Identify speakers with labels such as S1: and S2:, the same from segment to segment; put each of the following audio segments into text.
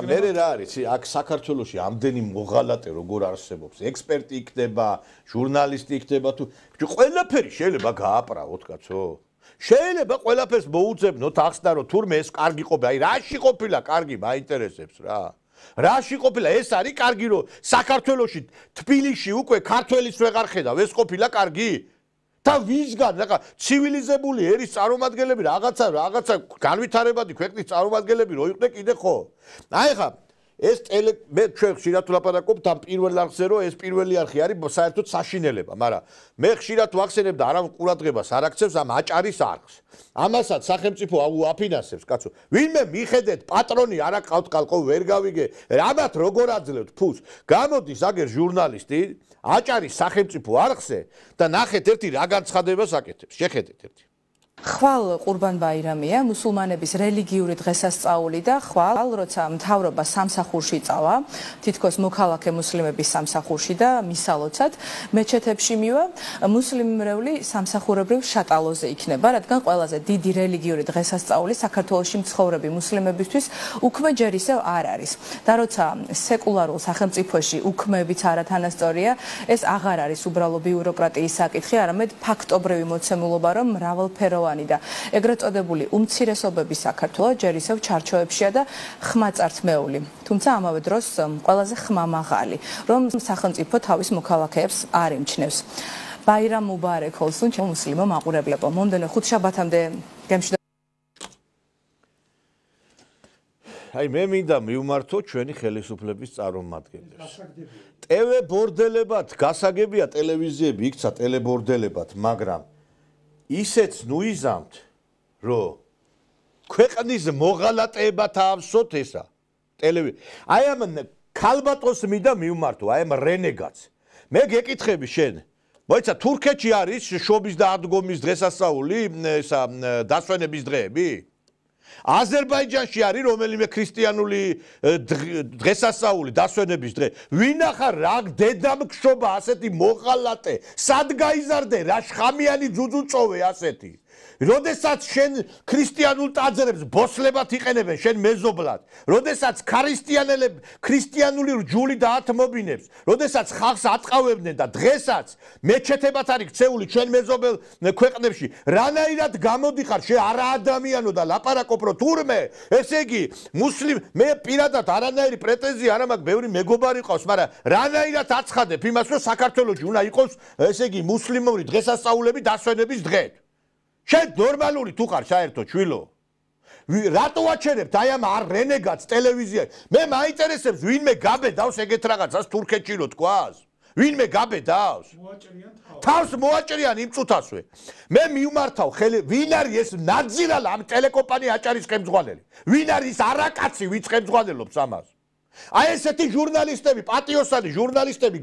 S1: მე რა არის აქ საქართველოში ამდენი მოღალატე როგორ არსებობს ექსპერტი იქნება ჟურნალისტი იქნება თუ ყველაფერი შეიძლება გააპრავოთ კაცო შეიძლება ყველაფერს მოუძებნოთ ახსნა რომ თურმე ეს კარგი ყოფილა აი რაში ყოფილა კარგი მაინტერესებს რა რაში ყოფილა ეს არის კარგი რომ საქართველოში თბილისში უკვე ქართველის ვეღარ ხედავ ეს ყოფილა კარგი და ვისგან რა ცივილიზებული ერის წარმომადგენლები რაღაცა განვითარებადი ქვეყნის წარმომადგენლები რო იყვნენ კიდე ხო აი ხა ეს მე ჩვენ ხშირად ვლაპარაკობთ ამ პირველ არხზე რომ ეს პირველი არხი არის საერთოდ საშინელება მაგრამ მე ხშირად ვახსენებ და არავინ ყურადღებას არ აქცევს ამ აჭარის არხს ამასაც სახელმწიფო აფინანსებს კაცო ვინმე მიხედეთ პატრონი არ აყავთ კალკო ვერ გავიგე რამათ როგორ აძლევთ ფულს გამოდის აგერ ჟურნალისტი აჭარის სახელმწიფო არხზე და ნახეთ ერთი რა განცხადებას აკეთებს შეხედეთ ერთი
S2: ხვალ ყურბან ბაირამია მუსულმანების რელიგიური დღესასწაული და ხვალ როცა მთავრობა სამსახურში წავა თითქოს მოქალაქე მუსლიმების სამსახურში და მისალოცად მეჩეთებში მივა მუსლიმური სამსახურებრივ შატალოზე იქნება რადგან ყველაზე დიდი რელიგიური დღესასწაული საქართველოში მცხოვრები მუსლიმებისთვის უქმე ჯერ ისევ არ არის და როცა სეკულარულ სახელმწიფოში უქმეებიც არათანასწორია ეს აღარ არის უბრალო ბიუროკრატიის საკითხი არამედ ფაქტობრივი მოცემულობა რომ მრავალფეროვანი და ეგრეთ წოდებული უმცირესობების საქართველო ჯერ ისევ ჩარჩოებშია და ხმაწართმეული. თუმცა ამავე დროს ყველაზე ხმამაღალი, რომ სახელმწიფო თავის მოქალაქეებს არ ემჩნევს. ბაირამ მუბარეკ olsun მუსლიმო მაყურებლებო. მომდენო ხუთშაბათამდე გემშვიდობ.
S1: აი მე მინდა მივმართო ჩვენი ხელისუფლების წარმომადგენლებს. TV ბორდელებად გასაგებია ტელევიზიები იქცა ტელებორდელებად, მაგრამ ისეც ნუიზამთ, რომ ქვეყნის მოღალატეებად ავსოთ ესა ტელევიზია. აი ამ ქალბატონს მინდა მივმართო, აი ამ რენეგატს. მე გეკითხები შენ, მოიცა თურქეთში არის შობის და ადგომის დღესასწაული, ესა დასვენების დღეები? აზერბაიჯანში არის რომელიმე ქრისტიანული დღესასწაული, დასვენების დღე. ვინახარ რა დედამგშობა ასეთი მოღალატე, სად გაიზარდე, რა შხამიანი ძუძუ წოვე ასეთი. როდესაც შენ ქრისტიანულ ტაძრებს ბოსლებად იყენებენ, შენ მეზობლად. როდესაც ქრისტიანული რჯული დაათმობინებს, როდესაც ხალხს ატყავებდნენ და დღესაც მეჩეთებად არის ქცეული ჩვენ მეზობელ ქვეყნებში, რანაირად გამოდიხარ შე არა ადამიანო და ლაპარაკობ რომ თურმე, ესე იგი მე პირადად არანაირი პრეტენზია არ მაქვს, ბევრი მეგობარი ყავს, მაგრამ რანაირად აცხადებ იმას, რომ საქართველოში უნდა იყოს, ესე იგი მუსლიმური დღესასწაულები დასვენების დღე. შენ ნორმალური თუ ხარ საერთოდ შვილო რატო აჩერებთ აი ამ არ რენეგატს ტელევიზიაში მე მაინტერესებს ვინმე გაბედავს ეგეთ რაღაცას თურქეთში რო თქვას ვინმე გაბედავს თავს მოაჭრიან იმ წუთასვე მე მივმართავ ვინ არის ეს ნაძირალა ამ ტელეკომპანია აჭარის ხელმძღვანელი ვინ არის არაკაცი ვინც ხელმძღვანელობს ამას აი ესეთი ჟურნალისტები, პატიოსანი ჟურნალისტები,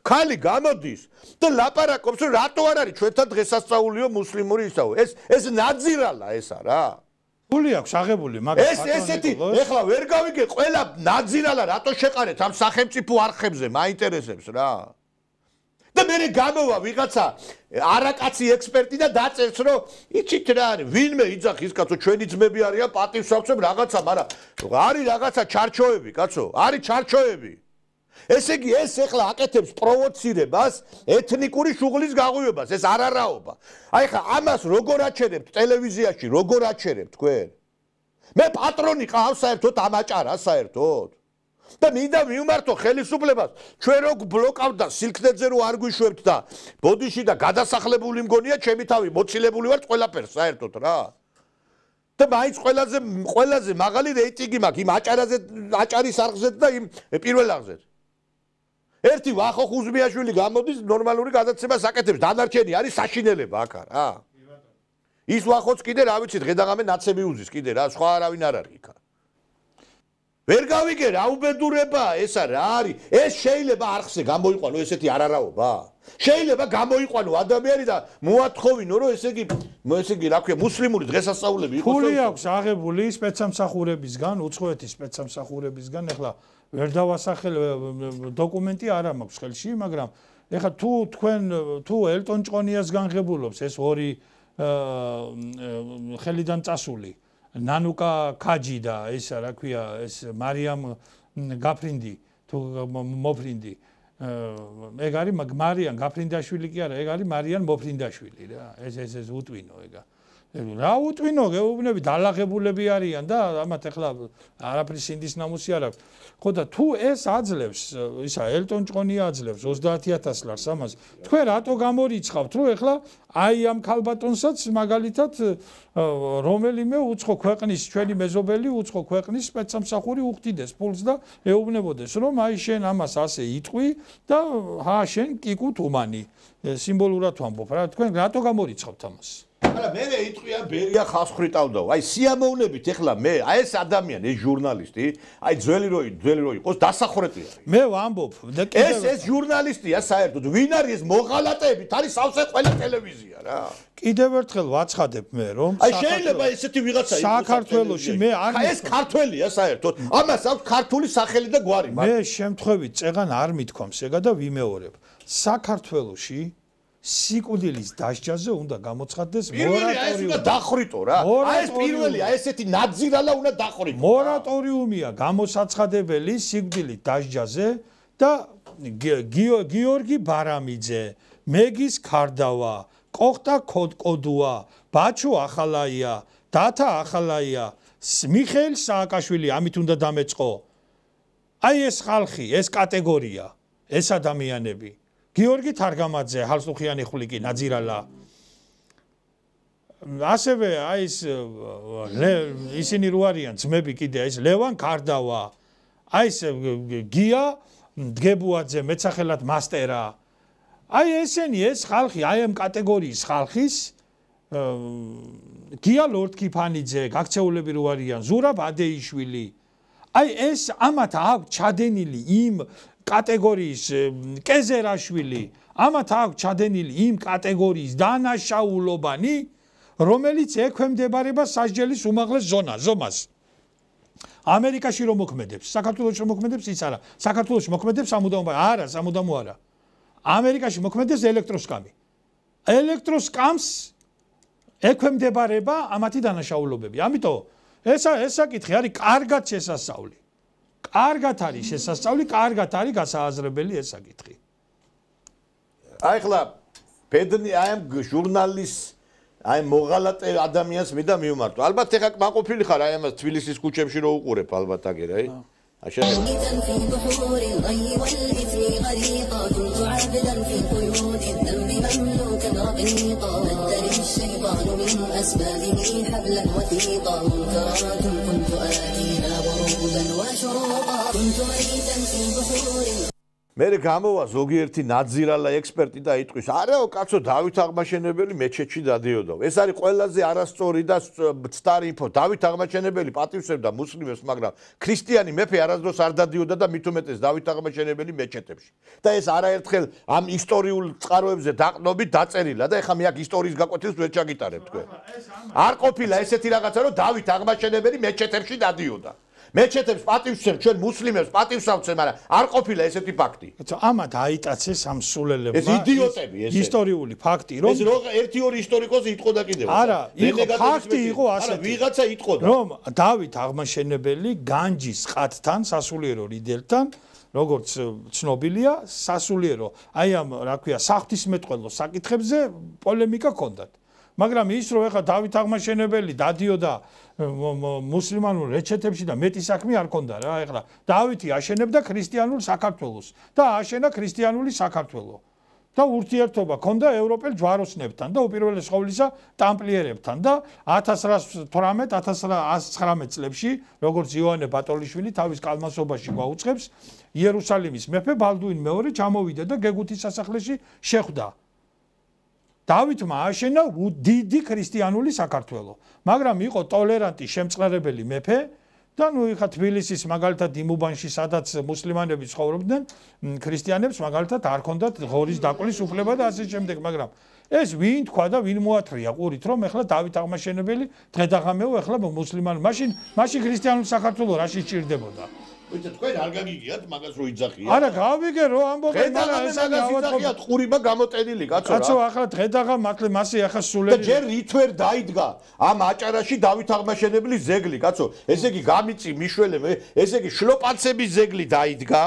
S1: ხალი გამოდის და ლაპარაკობს, რომ რატო არ არის ჩვენთან დღესასწაულიო მუსლიმური ისაო. ეს ნაძირალა ესა რა.
S3: ფული აქვს აღებული, მაგრამ
S1: ესეთი ეხლა ვერ გავიგე, ყველა ნაძირალა რატო შეყარეთ ამ სახელმწიფო არხებზე, მაინტერესებს რა. და მე გამოვა ვიღაცა არაკაცი ექსპერტი და დაწერს რომ იცით რა არის ვინმე იძახის კაცო ჩვენი ძმები არიან პატივს ავცემ რაღაცა მაგრამ არის რაღაცა ჩარჩოები კაცო არის ჩარჩოები ესე იგი ეს ეხლა აკეთებს პროვოცირებას ეთნიკური შუღლის გაღვივებას ეს არ არაობა აი ხა ამას როგორ აჩერებთ ტელევიზიაში როგორ აჩერებთ თქვენ მე პატრონი ყავს საერთოდ ამ აჭარას საერთოდ და მინდა მივმართო ხელისუფლებას ჩვენ რო ბლოკავდა სილქნეზე რო არ გვიშვებთ და ბოდიში და გადასახლებული მგონია ჩემი თავი მოცილებული ვარ ყველაფერს საერთოდ რა და მაინც ყველაზე მაღალი რეიტინგი მაქვს იმ აჭარის არხზე და იმ პირველ არხზე ერთი ვახო ხუზმიაშვილი გამოდის ნორმალური გადაცემას აკეთებს დანარჩენი არის საშინელება აქ რა ის ვახოც კიდე რა ვიცი დღე-დაღამე ნაცები უძის კიდე რა სხვა არავინ არ არის იქ ვერ გავიგე რა უბედურებაა ესა რა არის ეს შეიძლება არხზე გამოიყვანო ესეთი არარაობა შეიძლება გამოიყვანო ადამიანი და მოათხოვინო რომ ესე იგი რა ქვია მუსლიმური დღესასწაულები იყოს
S3: ფული აქვს აღებული სპეცსამსახურებისგან უცხოეთის სპეცსამსახურებისგან ეხლა ვერ დავასახელ დოკუმენტი არ მაქვს ხელში მაგრამ ეხლა თუ ელტონ ჭყონიას განღებულობს ეს ორი ხელიდან წასული ნანუკა ქაჯი და ესა რა ქვია ეს მარიამ გაფრინდი თუ მოფრინდი ეგ არის მარიან გაფრინდაშვილი კი არა ეგ არის მარიან მოფრინდაშვილი რა ეს უტვინო ეგა რა უტვინო გეუბნები დალაღებულები არიან და ამათ ახლა არაფრის ინდის ნამუსი არ აქვს ხო და თუ ეს აძლევს ისა ელტონ ჭყონი აძლევს 30000 ლარს ამას თქვენ რატო გამორიცხავთ რომ ახლა აი ამ ქალბატონსაც მაგალითად რომელიმე უცხო ქვეყნის ჩვენი მეზობელი უცხო ქვეყნის სპეცსამსახური უხდიდეს ფულს და ეუბნებოდეს რომ აი შენ ამას ასე იტყვი და შენ კიკუთ უმანი სიმბოლურად ვამბობ რა თქვენ რატო გამორიცხავთ ამას
S1: არა მე იტყვია ბერია ხალხს ხრიტავდაო აი სიამოვნებით ეხლა მე აი ეს ადამიანი ეს ჟურნალისტი აი ძველი რო იყოს დასახურეტი არის
S3: მე ვამბობ
S1: ეს ჟურნალისტია საერთოდ ვინ არის ეს მოღალატეებით არის სავსე ყველა ტელევიზია რა
S3: კიდევ ერთხელ ვაცხადებ მე რომ
S1: აი შეიძლება ესეთი ვიღაცა იყოს
S3: საქართველოში მე არ
S1: ეს ქართველია საერთოდ ამას აქვს ქართული სახელი და გვარი
S3: მე შემთხვევით წეღან არ მithქვამს ეგა და ვიმეორებ საქართველოში სიკვდილის დასჯაზე უნდა გამოცხადდეს
S1: მორატორიუმი. უნდა დახრიტო რა. აი ეს პირველია, ესეთი ნაძირალა უნდა დახრიტო.
S3: მორატორიუმია გამოსაცხადებელი სიკვდილის დასჯაზე და გიორგი ბარამიძე, მეგის ქარდავა, კოხტა კოდუა, ბაჩუ ახალაია, დათა ახალაია, მიხეილ სააკაშვილი ამით უნდა დამეწყო. აი ეს ხალხი, ეს კატეგორია, ეს ადამიანები გიორგი თარგამაძე, ჰალსუხიანი ხვლიკი, ნაძირალა. ასევე აი ეს ისინი რო არიან ძმები კიდე ეს ლევან ქარდავა, აი ეს გია დგებუაძე, მეცახელად მასტერა. აი ესენი ეს ხალხი, აი ამ კატეგორიის ხალხის გია ლორდკიფანიძე, გაქცეულები რო არიან, ზურაბ ადეიშვილი. აი ეს ამათ აქვს ჩადენილი იმ კატეგორიის კეზერაშვილი ამათ აქვს ჩადენილი იმ კატეგორიის დანაშაულობანი რომელიც ექვემდებარება სასჯელის უმაღლეს ზომას ამერიკაში რომ მოქმედებს საქართველოში რომ მოქმედებს ის არა საქართველოში მოქმედებს სამუდამო არა ამერიკაში მოქმედებს ელექტროსკამს ექვემდებარება ამათი დანაშაულობები ამიტომ ეს საკითხი არის კარგად შესასწავლი კარგად არის შესასწავლი, კარგად არის გასააზრებელი ეს საკითხი.
S1: აი ხლა ბედნი აი ამ ჟურნალის აი მოღალატე ადამიანს მე და მივმართო. ალბათ ეხა მაყოფილი ხარ აი ამას თბილისის ქუჩებში რო უყურებ ალბათ აგერ აი. მე გამოვა ზოგიერთი ნაძირალა ექსპერტი და იტყვის არაო კაცო დავით აღმაშენებელი მეჩეთში დადიოდა ეს არის ყველაზე არასწორი და ცდარი ინფო დავით აღმაშენებელი პატივსებდა მუსლიმებს მაგრამ ქრისტიანი მეფე არასდროს არ დადიოდა და მით უმეტეს დავით აღმაშენებელი მეჩეთებში და ეს არაერთხელ ამ ისტორიულ წყაროებზე დაყნობით დაწერილა და ეხლა მე აქ ისტორიის გაკვეთილს ვერ ჩაგიტარებ თქვენ არ ყოფილა ესეთი რაღაცა რომ დავით აღმაშენებელი მეჩეთებში დადიოდა მეჩეთებს პატივსცემ ჩვენ მუსლიმებს პატივსავცემ, მაგრამ არ ყოფილა ესეთი ფაქტი.
S3: ამათ აიტაცეს ამ სულელებმა.
S1: ეს იდიოტები ეს.
S3: ისტორიული ფაქტი, რომ
S1: ეს ერთი-ორი ისტორიკოსი იტყოდა კიდევ.
S3: არა, ფაქტი იყო ასეთი.
S1: არა, ვიღაცა იტყოდა.
S3: რომ დავით აღმაშენებელი განჯის ყათთან, სასულიერო რიდელთან, როგორც ცნობილია, სასულიერო, აი ამ რა ქვია, საღვთისმეტყველო საკითხებზე პოლემიკა ჰქონდათ. მაგრამ ის რომ ეხლა დავით აღმაშენებელი დადიოდა მუსლიმანურ მეჩეთებში და მეტი საქმე არ ქონდა რა ეხლა დავითი აშენებდა ქრისტიანულ საქართველოს და აშენა ქრისტიანული საქართველო და ურთიერთობა ქონდა ევროპელ ჯვაროსნებთან და უპირველეს ყოვლისა ტამპლიერებთან და 1118-1119 წლებში როგორც იოანე ბატოლიშვილი თავის კალმასობაში გვაუწყებს იერუსალიმის მეფე ბალდუინ მეორე ჩამოვიდა და გეგუთის სასახლეში შეხვდა დავითმა აშენა დიდი ქრისტიანული საქართველო, მაგრამ იყო ტოლერანტი შემწყნარებელი მეფე და ნუ ეხა თბილისის მაგალითად იმ უბანში სადაც მუსლიმანები ცხოვრობდნენ, ქრისტიანებს მაგალითად არ ქონდათ ღორის დაკლის უფლება და ასე შემდეგ, მაგრამ ეს ვინ თქვა და ვინ მოათრია ყურით რომ ეხლა დავით აღმაშენებელი დღედაღამეო ეხლა მუსლიმან მაშინ ქრისტიანული საქართველო რაში სჭირდებოდა
S1: ვიცი თქვენ არ გაგიგიათ მაგას რო იძახიათ.
S3: არა, გავიგე რო ამბობენ,
S1: მაგრამ ეს მაგას იძახიათ ყურიბა გამოტენილი კაცო რა.
S3: კაცო, ახლა დღედაღა მართლა მასე ახლა
S1: და
S3: სულელი.
S1: ჯერ რითვერ დაიდგა ამ აჭარაში დავით აღმაშენებლის ზეგლი, კაცო. ესე იგი გამიწი მიშველე, ესე იგი შლოპანცების ზეგლი დაიდგა.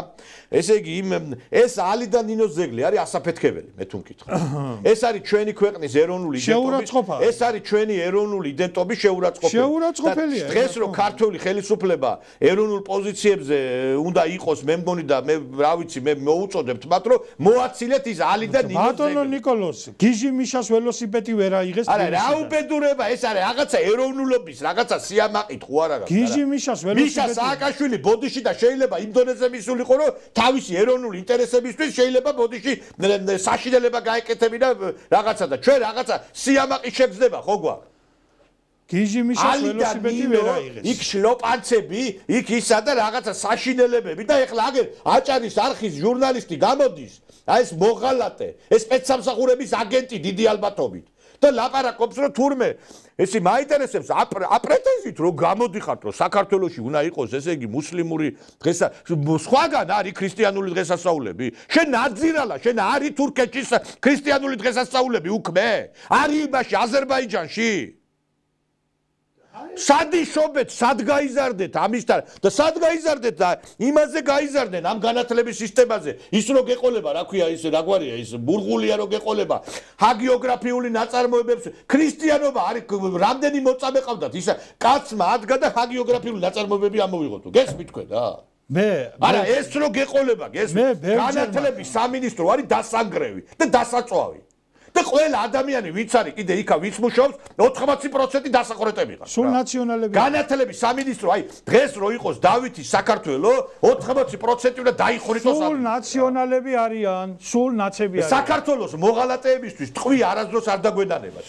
S1: ესე იგი ეს ალიდა ნინოს ზეგლი არის ასაფეთქებელი, მე თუ მკითხავ. ეს არის ჩვენი ქვეყნის ეროვნული
S3: შეურაცხყოფა.
S1: ეს არის ჩვენი ეროვნული იდენტობის შეურაცხყოფა.
S3: შეურაცხყოფელია.
S1: დღეს რო ქართული ხელისუფლება ეროვნულ პოზიციებზე უნდა იყოს, მე მგონი და მე რა ვიცი, მე მოუწოდებთ მათ რომ მოაცილეთ ის ალიდა ნინოს ზეგლი.
S3: ბატონო ნიკოლოზ, გიჟი მიშას ველოსიპედი ვერ აიღეს.
S1: არა, რა უბედურება ეს არის, რაღაცა ეროვნულობის, რაღაცა სიამაყით ხო არა რა.
S3: გიჟი მიშას ველოსიპედი.
S1: მიშა სააკაშვილი ბოდიში და შეიძლება იმ დონეზე მისულიყო, რომ თავისი ეროვნული ინტერესებისთვის შეიძლება ბოდიში საშინელება გაეკეთებინა რაღაცა და ჩვენ რაღაცა სიამაყი შეგზდება ხო გვაქვს?
S3: გიჟი მიშას ველოსიპედი ვერ აიღეს.
S1: იქ შლოპანცები, იქ ისა და რაღაცა საშინელებები და ეხლა აგერ აჭარის არხის ჟურნალისტი გამოდის, აი ეს მოღალატე, ეს სპეცსამსახურების აგენტი დიდი ალბათობით. და ლაპარაკობს რომ თურმე ესი მაინტერესებს აპრეტენზით რომ გამოდიხართ რომ საქართველოში უნდა იყოს ესე იგი მუსლიმური დღესა სხვაგან არის ქრისტიანული დღესასწაულები შენ ნაძირალა შენ არის თურქეთის ქრისტიანული დღესასწაულები უქმე არის იმაში აზერბაიჯანში სადიშობეთ სად გაიზარდეთ ამისთან და სად გაიზარდეთ და იმაზე გაიზარდნენ ამ განათლების სისტემაზე ის რო გეყოლება რა ქვია ის რა გვარია ის ბურღულია რო გეყოლება ჰაგიოგრაფიული ნაწარმოებებს ქრისტიანობა არის რამდენი მოწამე ყავდათ ისა კაცმა ადგა და ჰაგიოგრაფიული ნაწარმოებები ამოვიღოთო გესმით თქვენ რა
S3: მე
S1: არა ეს რო გეყოლება გესმით განათლების სამინისტრო არის დასანგრევი და დასაწვავი და ყველა ადამიანი ვინც არის კიდე იქა ვინც მუშაობს 80% დასაყრეტები ხარ.
S3: სულ ნაციონალები.
S1: განათლების სამინისტრო აი დღეს რო იყოს დავითის საქართველო 80% უნდა დაიხურიტოს.
S3: სულ ნაციონალები არიან, სულ ნაცები არიან.
S1: საქართველოს მოღალატეებისთვის ტყვი არასდროს არ დაგვენანება.